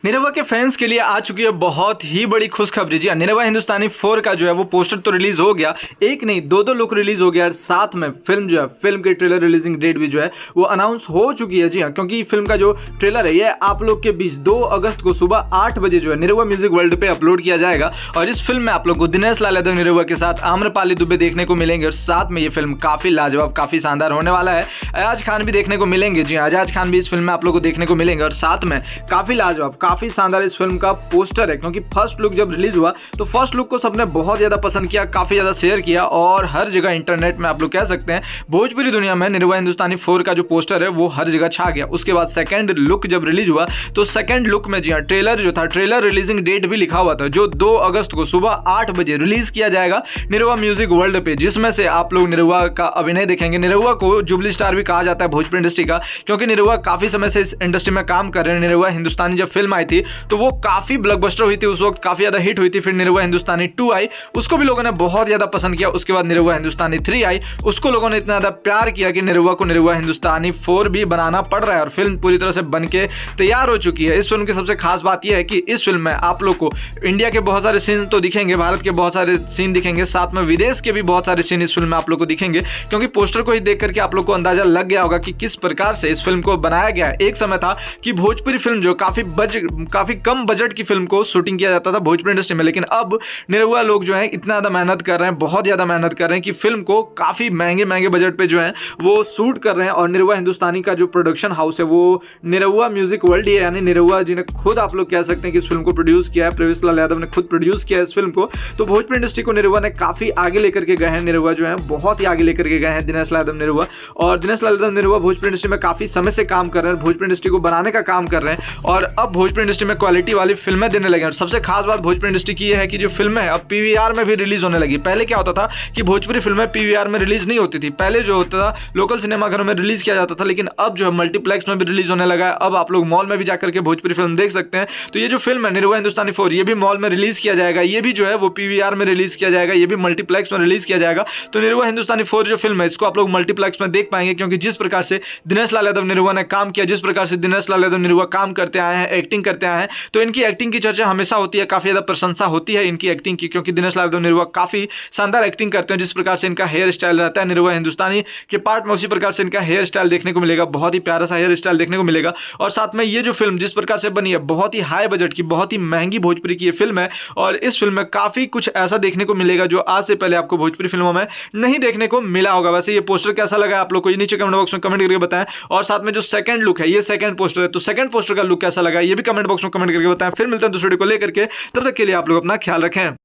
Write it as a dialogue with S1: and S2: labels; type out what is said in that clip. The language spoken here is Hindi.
S1: निरहुआ के फैंस के लिए आ चुकी है बहुत ही बड़ी खुशखबरी। जी हाँ, निरहुआ हिंदुस्तानी 4 का जो है वो पोस्टर तो रिलीज हो गया, एक नहीं दो लुक रिलीज हो गया और साथ में फिल्म जो है फिल्म की ट्रेलर रिलीजिंग डेट भी जो है वो अनाउंस हो चुकी है। जी हाँ, क्योंकि फिल्म का जो ट्रेलर है ये आप लोग के बीच 2 अगस्त को सुबह 8 बजे जो है निरहुआ म्यूजिक वर्ल्ड पे अपलोड किया जाएगा। और इस फिल्म में आप लोग को दिनेश लाल यादव निरहुआ के साथ आम्रपाली दुबे देखने को मिलेंगे और साथ में ये फिल्म काफी लाजवाब काफी शानदार होने वाला है। अयाज खान भी देखने को मिलेंगे। जी हाँ, अयाज खान भी इस फिल्म में आप लोग को देखने को मिलेंगे और साथ में काफी लाजवाब काफी शानदार इस फिल्म का पोस्टर है। क्योंकि फर्स्ट लुक जब रिलीज हुआ तो फर्स्ट लुक को सबने बहुत ज्यादा पसंद किया, काफी ज्यादा शेयर किया और हर जगह इंटरनेट में आप लोग कह सकते हैं भोजपुरी दुनिया में निरहुआ हिंदुस्तानी 4 का जो पोस्टर है वो हर जगह छा गया। उसके बाद सेकंड लुक जब रिलीज हुआ तो सेकंड लुक में जी हाँ ट्रेलर जो था ट्रेलर रिलीजिंग डेट भी लिखा हुआ था जो 2 अगस्त को सुबह 8 बजे रिलीज किया जाएगा निरहुआ म्यूजिक वर्ल्ड पे, जिसमें से आप लोग निरहुआ का अभिनय देखेंगे। निरहुआ को जुबली स्टार भी कहा जाता है भोजपुरी इंडस्ट्री का, क्योंकि निरहुआ काफी समय से इस इंडस्ट्री में काम कर रहे हैं। निरहुआ हिंदुस्तानी जब फिल्म आई थी तो वो काफी ब्लॉकबस्टर हुई थी, उस वक्त काफी ज्यादा हिट हुई थी। फिर निरहुआ हिंदुस्तानी 2 आई, उसको भी लोगों ने बहुत ज्यादा पसंद किया। उसके बाद निरहुआ हिंदुस्तानी 3 आई, उसको लोगों ने इतना ज्यादा प्यार किया कि निरहुआ को निरहुआ हिंदुस्तानी 4 भी बनाना पड़ रहा है और फिल्म पूरी तरह से बन के तैयार हो चुकी है। इस फिल्म की सबसे खास बात यह है कि इस फिल्म में आप लोग को इंडिया के बहुत सारे सीन तो दिखेंगे, भारत के बहुत सारे सीन दिखेंगे, साथ में विदेश के भी बहुत सारे सीन इस फिल्म में आप लोग को दिखेंगे। क्योंकि पोस्टर को ही देख करके आप लोग को अंदाजा लग गया होगा कि किस प्रकार से इस फिल्म को बनाया गया है। एक समय था कि भोजपुरी फिल्म जो काफी कम बजट की फिल्म को शूटिंग किया जाता था भोजपुरी इंडस्ट्री में, लेकिन अब निरहुआ लोग जो है इतना ज्यादा मेहनत कर रहे हैं, बहुत ज्यादा मेहनत कर रहे हैं कि फिल्म को काफी महंगे बजट पे जो है वो शूट कर रहे हैं। और निरहुआ हिंदुस्तानी का जो प्रोडक्शन हाउस है वो निरहुआ म्यूजिक वर्ल्ड ही है, यानी निरहुआ जी ने खुद आप लोग कह सकते हैं कि इस फिल्म को प्रोड्यूस किया है। प्रवेश लाल यादव ने खुद प्रोड्यूस किया है इस फिल्म को। तो भोजपुरी इंडस्ट्री को निरहुआ ने काफी आगे लेकर के गए हैं। निरहुआ जो है बहुत ही आगे लेकर के गए हैं दिनेश लाल यादव निरहुआ, और दिनेश लाल यादव निरहुआ भोजपुरी इंडस्ट्री में काफी समय से काम कर रहे हैं, भोजपुरी इंडस्ट्री को बनाने का काम कर रहे हैं और अब भोजपुरी इंडस्ट्री में क्वालिटी वाली फिल्में देने लगे हैं। और सबसे खास बात भोजपुरी इंडस्ट्री की यह है कि जो फिल्में अब पीवीआर में भी रिलीज होने लगी। पहले क्या होता था कि भोजपुरी फिल्में पीवीआर में रिलीज नहीं होती थी, पहले जो होता था लोकल सिनेमा घरों में रिलीज किया जाता था, लेकिन अब जो है मल्टीप्लेक्स में भी रिलीज होने लगा है। अब आप लोग मॉल में भी जाकर के भोजपुरी फिल्म देख सकते हैं। तो ये जो फिल्म है निरहुआ हिंदुस्तानी 4 ये भी मॉल में रिलीज किया जाएगा, ये भी जो है वो पीवीआर में रिलीज किया जाएगा, ये भी मल्टीप्लेक्स में रिलीज किया जाएगा। तो निरहुआ हिंदुस्तानी 4 जो फिल्म है इसको आप लोग मल्टीप्लेक्स में देख पाएंगे, क्योंकि जिस प्रकार से दिनेश लाल यादव निरहुआ ने काम किया, जिस प्रकार से दिनेश लाल यादव निरहुआ काम करते आए हैं, एक्टिंग करते आए हैं, तो इनकी एक्टिंग की चर्चा हमेशा होती है, काफी ज्यादा प्रशंसा होती है इनकी एक्टिंग की, क्योंकि दिनेश लाल यादव निरहुआ काफी शानदार एक्टिंग करते हैं। जिस प्रकार से इनका हेयर स्टाइल रहता है निरहुआ हिंदुस्तानी के पार्ट में, उसी प्रकार से इनका हेयर स्टाइल देखने को मिलेगा, बहुत ही प्यारा सा हेयर स्टाइल देखने को मिलेगा। और साथ में ये जो फिल्म जिस प्रकार से बनी है बहुत ही हाई बजट की, बहुत ही महंगी भोजपुरी की ये फिल्म है और इस फिल्म में काफी कुछ ऐसा देखने को मिलेगा जो आज से पहले आपको भोजपुरी फिल्मों में नहीं देखने को मिला होगा। वैसे ये पोस्टर कैसा लगा आप लोग को ये नीचे कमेंट बॉक्स में कमेंट करके बताएं, और साथ में जो सेकंड लुक है ये सेकंड पोस्टर है, तो सेकंड पोस्टर का लुक कैसा लगा ये भी कमेंट बॉक्स में कमेंट करके बताएं। फिर मिलते हैं दूसरे वीडियो को लेकर के, तब तक के लिए आप लोग अपना ख्याल रखें।